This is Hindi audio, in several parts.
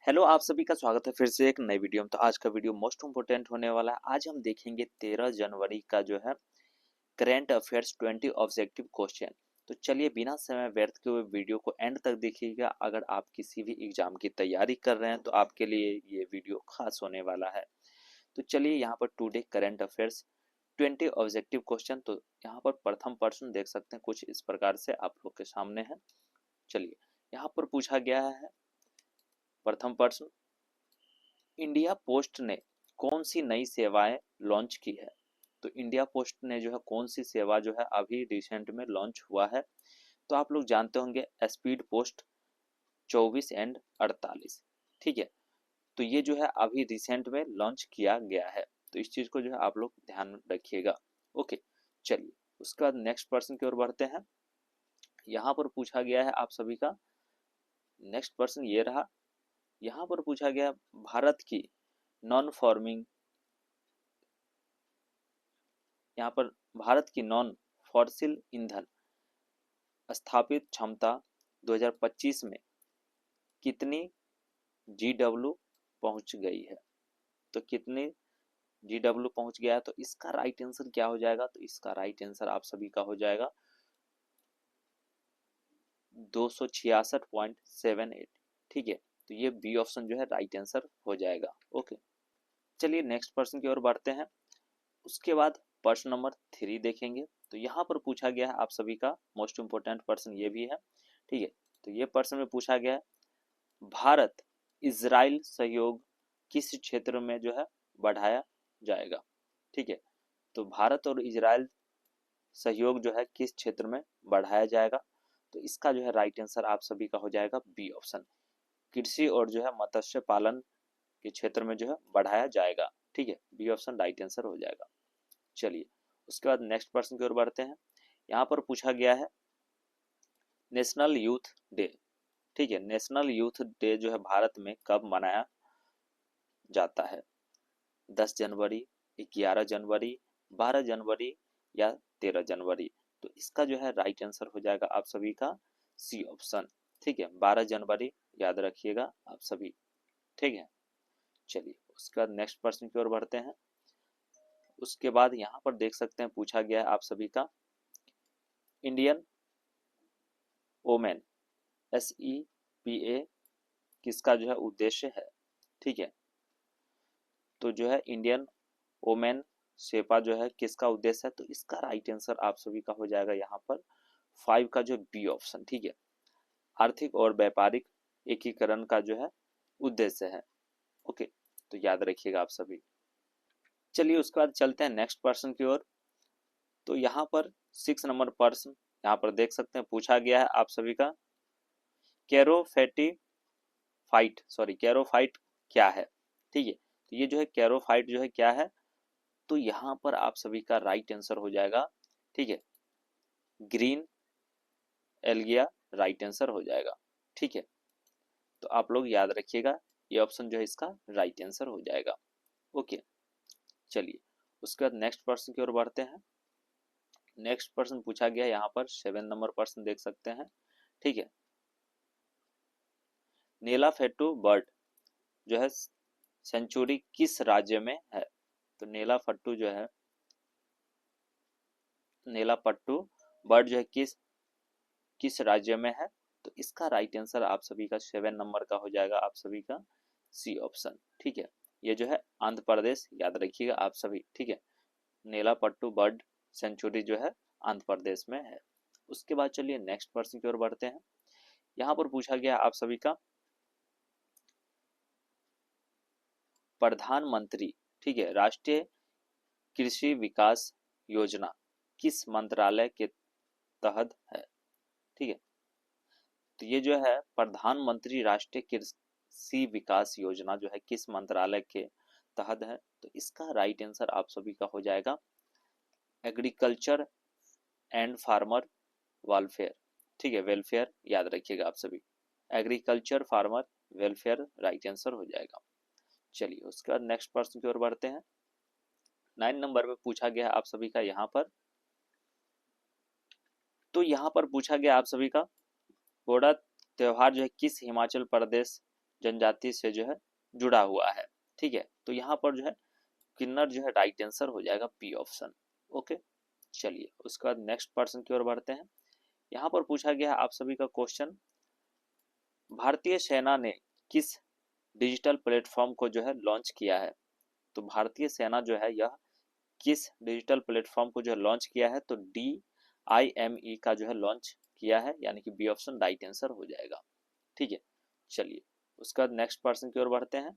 हेलो, आप सभी का स्वागत है फिर से एक नई वीडियो में। तो आज का वीडियो मोस्ट इम्पोर्टेंट होने वाला है। आज हम देखेंगे 13 जनवरी का जो है करंट अफेयर्स 20 ऑब्जेक्टिव क्वेश्चन। तो चलिए बिना समय व्यर्थ किए हुए वीडियो को एंड तक देखिएगा। अगर आप किसी भी एग्जाम की तैयारी कर रहे हैं तो आपके लिए ये वीडियो खास होने वाला है। तो चलिए यहाँ पर today current affairs 20 objective question. तो यहाँ पर प्रथम प्रश्न देख सकते हैं कुछ इस प्रकार से आप लोग के सामने है। चलिए यहाँ पर पूछा गया है प्रथम प्रश्न, इंडिया पोस्ट ने कौन सी नई सेवाएं लॉन्च की है। तो इंडिया पोस्ट ने जो है कौन सी सेवा जो है अभी रिसेंट में लॉन्च हुआ है। तो आप लोग जानते होंगे स्पीड पोस्ट 24 एंड 48। ठीक है, तो ये जो है अभी रिसेंट में लॉन्च किया गया है। तो इस चीज को जो है आप लोग ध्यान रखिएगा। ओके, चलिए उसके बाद नेक्स्ट पर्सन की ओर बढ़ते हैं। यहाँ पर पूछा गया है आप सभी का नेक्स्ट पर्सन ये रहा। यहाँ पर पूछा गया भारत की नॉन फॉर्मिंग, यहाँ पर भारत की नॉन फॉसिल ईंधन स्थापित क्षमता 2025 में कितनी जीडब्ल्यू पहुंच गई है। तो कितनी जीडब्ल्यू पहुंच गया है। तो इसका राइट आंसर क्या हो जाएगा। तो इसका राइट आंसर आप सभी का हो जाएगा 266.78। ठीक है, तो ये बी ऑप्शन जो है राइट आंसर हो जाएगा। ओके, चलिए नेक्स्ट पर्सन की ओर बढ़ते हैं। उसके बाद प्रश्न नंबर 3 देखेंगे। तो यहाँ पर पूछा गया है आप सभी का मोस्ट इंपोर्टेंट पर्सन ये भी है। ठीक है, तो ये प्रश्न में पूछा गया है भारत इजराइल सहयोग किस क्षेत्र में जो है बढ़ाया जाएगा। ठीक है, तो भारत और इजराइल सहयोग जो है किस क्षेत्र में बढ़ाया जाएगा। तो इसका जो है राइट आंसर आप सभी का हो जाएगा बी ऑप्शन, कृषि और जो है मत्स्य पालन के क्षेत्र में जो है बढ़ाया जाएगा। ठीक है, बी ऑप्शन राइट आंसर हो जाएगा। चलिए उसके बाद नेक्स्ट पर्सन की ओर बढ़ते हैं। यहाँ पर पूछा गया है नेशनल यूथ डे। ठीक है, नेशनल यूथ डे जो है भारत में कब मनाया जाता है। 10 जनवरी, 11 जनवरी, 12 जनवरी या 13 जनवरी। तो इसका जो है राइट आंसर हो जाएगा आप सभी का सी ऑप्शन। ठीक है, 12 जनवरी याद रखिएगा आप सभी। ठीक है, चलिए उसके बाद नेक्स्ट पर्सन की ओर बढ़ते हैं। उसके बाद यहाँ पर देख सकते हैं पूछा गया है आप सभी का इंडियन ओमेन SEPA किसका जो है उद्देश्य है। ठीक है, तो जो है इंडियन ओमेन सेपा जो है किसका उद्देश्य है। तो इसका राइट आंसर आप सभी का हो जाएगा यहाँ पर 5 का जो बी ऑप्शन। ठीक है, आर्थिक और व्यापारिक एकीकरण का जो है उद्देश्य है। ओके, तो याद रखिएगा आप सभी। चलिए उसके बाद चलते हैं नेक्स्ट पर्सन की ओर। तो यहाँ पर 6 नंबर पर्सन यहाँ पर देख सकते हैं पूछा गया है आप सभी का कैरोफाइट क्या है। ठीक है, तो ये जो है कैरोफाइट जो है क्या है। तो यहाँ पर आप सभी का राइट आंसर हो जाएगा। ठीक है, ग्रीन एल्गिया राइट आंसर हो जाएगा। ठीक है, तो आप लोग याद रखिएगा ये ऑप्शन जो है इसका राइट आंसर हो जाएगा। ओके, चलिए उसके बाद नेक्स्ट पर्सन की ओर बढ़ते हैं। नेक्स्ट पर्सन पूछा गया यहाँ पर 7 नंबर पर्सन देख सकते हैं। ठीक है, नीलाफेटू बर्ड जो है सेंचुरी किस राज्य में है। तो नीलाफट्टू जो है नीलापट्टू बर्ड जो है किस राज्य में है। तो इसका राइट आंसर आप सभी का 7 नंबर का हो जाएगा आप सभी का सी ऑप्शन। ठीक है, ये जो है आंध्र प्रदेश याद रखिएगा आप सभी। ठीक है, नीलापट्टू बर्ड सेंचुरी जो है आंध्र प्रदेश में है। उसके बाद चलिए नेक्स्ट पर्सन की ओर बढ़ते हैं। यहाँ पर पूछा गया आप सभी का प्रधानमंत्री, ठीक है, राष्ट्रीय कृषि विकास योजना किस मंत्रालय के तहत है। ठीक है, तो ये जो है प्रधानमंत्री राष्ट्रीय कृषि विकास योजना जो है किस मंत्रालय के तहत है। तो इसका राइट आंसर आप सभी का हो जाएगा एग्रीकल्चर एंड फार्मर वेलफेयर। ठीक है, वेलफेयर याद रखिएगा आप सभी, agriculture farmer welfare right answer हो जाएगा। चलिए उसके बाद नेक्स्ट पर्सन की ओर बढ़ते हैं। 9 नंबर में पूछा गया आप सभी का यहाँ पर, तो यहाँ पर पूछा गया आप सभी का पोड़ा त्योहार जो है किस हिमाचल प्रदेश जनजाति से जो है जुड़ा हुआ है। ठीक है, तो यहाँ पर जो है किन्नर जो है राइट आंसर हो जाएगा बी ऑप्शन। ओके, चलिए उसके बाद नेक्स्ट पर्सन की ओर बढ़ते हैं। यहाँ पर पूछा गया है आप सभी का क्वेश्चन, भारतीय सेना ने किस डिजिटल प्लेटफॉर्म को जो है लॉन्च किया है? तो भारतीय सेना जो है यह किस डिजिटल प्लेटफॉर्म को जो है लॉन्च किया है? तो DIME का जो है लॉन्च किया है, यानी कि बी ऑप्शन राइट आंसर हो जाएगा। ठीक है, चलिए उसका नेक्स्ट पर्सन की ओर बढ़ते हैं।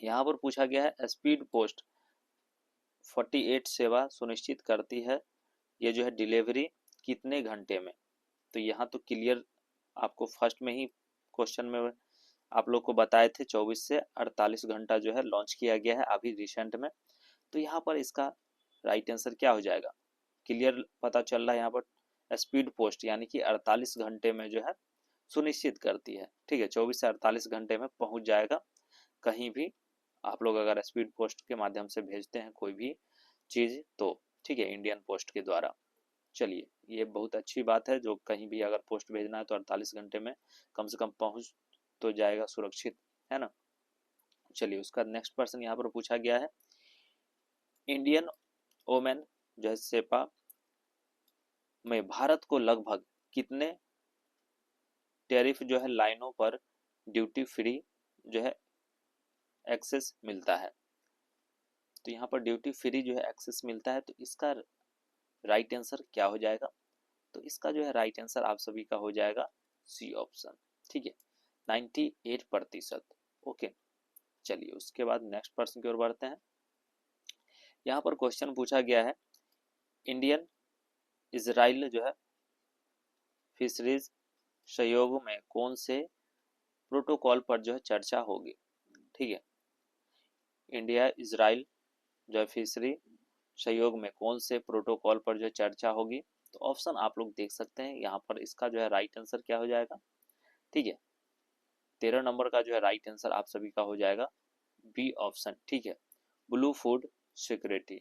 यहाँ पर पूछा गया है स्पीड पोस्ट 48 सेवा सुनिश्चित करती है, ये जो है डिलीवरी कितने घंटे में? तो यहाँ तो क्लियर आपको फर्स्ट में ही क्वेश्चन में आप लोग को बताए थे 24 से 48 घंटा जो है लॉन्च किया गया है अभी रिसेंट में। तो यहाँ पर इसका राइट आंसर क्या हो जाएगा? क्लियर पता चल रहा है यहाँ पर स्पीड पोस्ट यानी कि 48 घंटे में जो है सुनिश्चित करती है। ठीक है, 24 से 48 घंटे में पहुंच जाएगा कहीं भी आप लोग अगर स्पीड पोस्ट के माध्यम से भेजते हैं कोई भी चीज तो। ठीक है, इंडियन पोस्ट के द्वारा। चलिए ये बहुत अच्छी बात है, जो कहीं भी अगर पोस्ट भेजना है तो 48 घंटे में कम से कम पहुंच तो जाएगा सुरक्षित, है ना। चलिए उसका नेक्स्ट पर्सन यहाँ पर पूछा गया है, इंडियन ओमेन जो है सेपा में भारत को लगभग कितने टैरिफ जो है लाइनों पर ड्यूटी फ्री जो है एक्सेस मिलता है? तो यहाँ पर ड्यूटी फ्री जो है एक्सेस मिलता है, तो इसका राइट आंसर क्या हो जाएगा? तो इसका जो है राइट आंसर आप सभी का हो जाएगा सी ऑप्शन। ठीक है, 98%। ओके, चलिए उसके बाद नेक्स्ट पर्सन की ओर बढ़ते हैं। यहाँ पर क्वेश्चन पूछा गया है, इंडियन इजराइल जो है फिशरीज सहयोग में कौन से प्रोटोकॉल पर जो है चर्चा होगी? ठीक है, इंडिया इजराइल जो है फिशरी सहयोग में कौन से प्रोटोकॉल पर जो है चर्चा होगी? तो ऑप्शन आप लोग देख सकते हैं यहाँ पर, इसका जो है राइट आंसर क्या हो जाएगा? ठीक है, 13 नंबर का जो है राइट आंसर आप सभी का हो जाएगा बी ऑप्शन। ठीक है, ब्लू फूड सिक्योरिटी।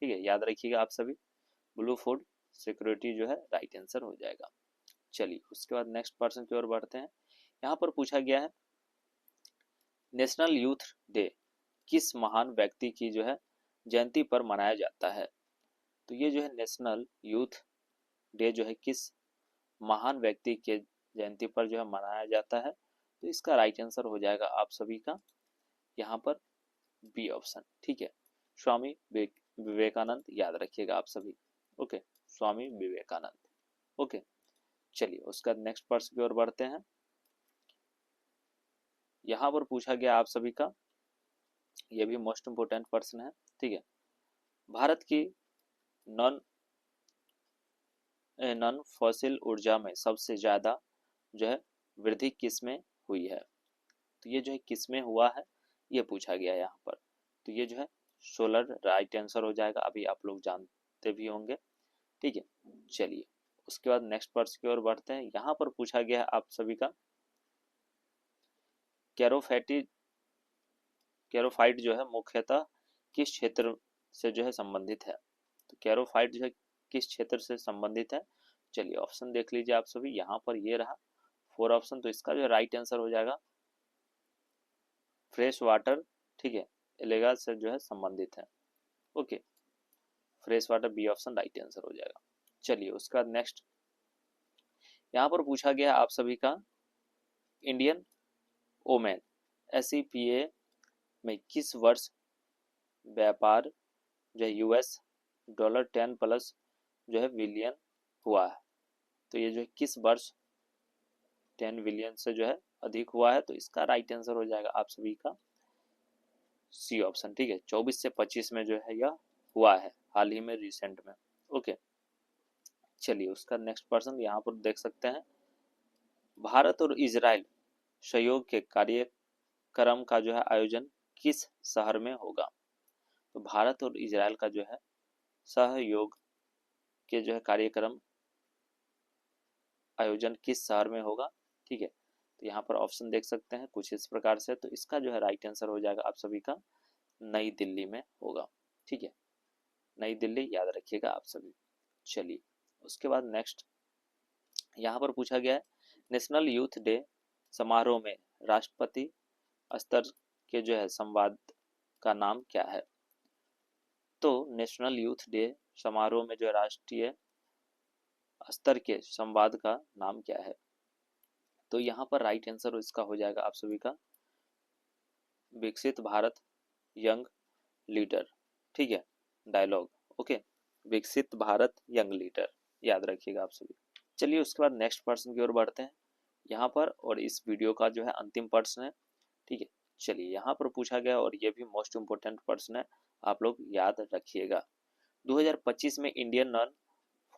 ठीक है, याद रखिएगा आप सभी, ब्लू फूड सिक्योरिटी जो है राइट आंसर हो जाएगा। चलिए उसके बाद नेक्स्ट पर्सन की ओर बढ़ते हैं। यहाँ पर पूछा गया है, नेशनल यूथ डे किस महान व्यक्ति की जो है जयंती पर मनाया जाता है? तो ये जो है नेशनल यूथ डे जो है किस महान व्यक्ति के जयंती पर जो है मनाया जाता है? तो इसका राइट आंसर हो जाएगा आप सभी का यहाँ पर बी ऑप्शन। ठीक है, स्वामी विवेकानंद, याद रखिएगा आप सभी। ओके, स्वामी विवेकानंद। ओके, चलिए उसका नेक्स्ट पर्सन की ओर बढ़ते हैं। यहाँ पर पूछा गया आप सभी का, ये भी मोस्ट इंपोर्टेंट पर्सन है। ठीक है, भारत की नॉन नॉन फॉसिल ऊर्जा में सबसे ज्यादा जो है वृद्धि किस में हुई है? तो ये जो है किस में हुआ है ये पूछा गया है यहाँ पर। तो ये जो है सोलर राइट आंसर हो जाएगा, अभी आप लोग जानते भी होंगे। ठीक है, चलिए उसके बाद नेक्स्ट पर्सन की ओर बढ़ते हैं। यहाँ पर पूछा गया है आप सभी का, कैरोफाइट जो है मुख्यतः किस क्षेत्र से जो है संबंधित है? तो कैरोफाइट जो है किस क्षेत्र से संबंधित है? चलिए ऑप्शन देख लीजिए आप सभी, यहाँ पर ये रहा 4 ऑप्शन। तो इसका जो है राइट आंसर हो जाएगा फ्रेश वाटर। ठीक है, एलेगा से जो है संबंधित है। Okay, fresh water B option right answer हो जाएगा। चलिए उसका नेक्स्ट यहाँ पर पूछा गया आप सभी का, इंडियन ओमेन SEPA में किस वर्ष व्यापार जो है $10+ जो है बिलियन हुआ है? तो ये जो है किस वर्ष 10 बिलियन से जो है अधिक हुआ है? तो इसका राइट आंसर हो जाएगा आप सभी का सी ऑप्शन। ठीक है, 24 से 25 में जो है यह हुआ है हाल ही में रिसेंट में। ओके, चलिए उसका नेक्स्ट पर्सन यहाँ पर देख सकते हैं, भारत और इजराइल सहयोग के कार्यक्रम का जो है आयोजन किस शहर में होगा? तो भारत और इजराइल का जो है सहयोग के जो है कार्यक्रम आयोजन किस शहर में होगा? ठीक है, तो यहाँ पर ऑप्शन देख सकते हैं कुछ इस प्रकार से। तो इसका जो है राइट आंसर हो जाएगा आप सभी का नई दिल्ली में होगा। ठीक है, नई दिल्ली, याद रखिएगा आप सभी। चलिए उसके बाद नेक्स्ट यहाँ पर पूछा गया है, नेशनल यूथ डे समारोह में राष्ट्रपति स्तर के जो है संवाद का नाम क्या है? तो नेशनल यूथ डे समारोह में जो राष्ट्रीय स्तर के संवाद का नाम क्या है? तो यहाँ पर राइट आंसर इसका हो जाएगा आप सभी का विकसित भारत यंग लीडर। ठीक है, डायलॉग। ओके, विकसित भारत यंग लीडर, याद रखिएगा आप सभी। चलिए उसके बाद नेक्स्ट पर्सन की ओर बढ़ते हैं यहाँ पर, और इस वीडियो का जो है अंतिम प्रश्न है। ठीक है, चलिए यहाँ पर पूछा गया और ये भी मोस्ट इम्पोर्टेंट प्रश्न है, आप लोग याद रखिएगा। 2025 में इंडियन नॉन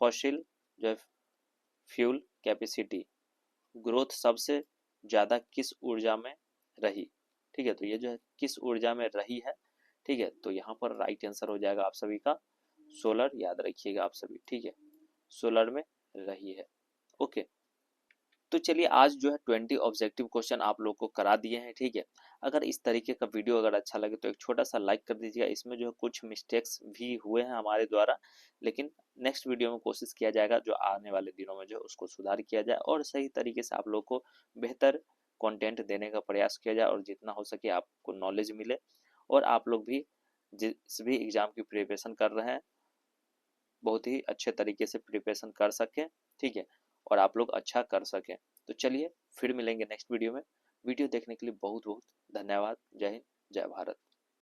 फॉसिल जो है फ्यूल कैपेसिटी ग्रोथ सबसे ज़्यादा किस ऊर्जा में रही? ठीक है, तो ये जो है किस ऊर्जा में रही है? ठीक है, तो यहाँ पर राइट आंसर हो जाएगा आप सभी का सोलर, याद रखिएगा आप सभी। ठीक है, सोलर में रही है। ओके, तो चलिए आज जो है 20 ऑब्जेक्टिव क्वेश्चन आप लोग को करा दिए हैं। ठीक है, अगर इस तरीके का वीडियो अगर अच्छा लगे तो एक छोटा सा लाइक कर दीजिएगा। इसमें जो है कुछ मिस्टेक्स भी हुए हैं हमारे द्वारा, लेकिन नेक्स्ट वीडियो में कोशिश किया जाएगा जो आने वाले दिनों में जो है उसको सुधार किया जाए और सही तरीके से आप लोग को बेहतर कंटेंट देने का प्रयास किया जाए और जितना हो सके आपको नॉलेज मिले और आप लोग भी जिस भी एग्जाम की प्रिपरेशन कर रहे हैं बहुत ही अच्छे तरीके से प्रिपरेशन कर सकें। ठीक है, और आप लोग अच्छा कर सकें। तो चलिए फिर मिलेंगे नेक्स्ट वीडियो में। वीडियो देखने के लिए बहुत बहुत धन्यवाद। जय हिंद, जय भारत।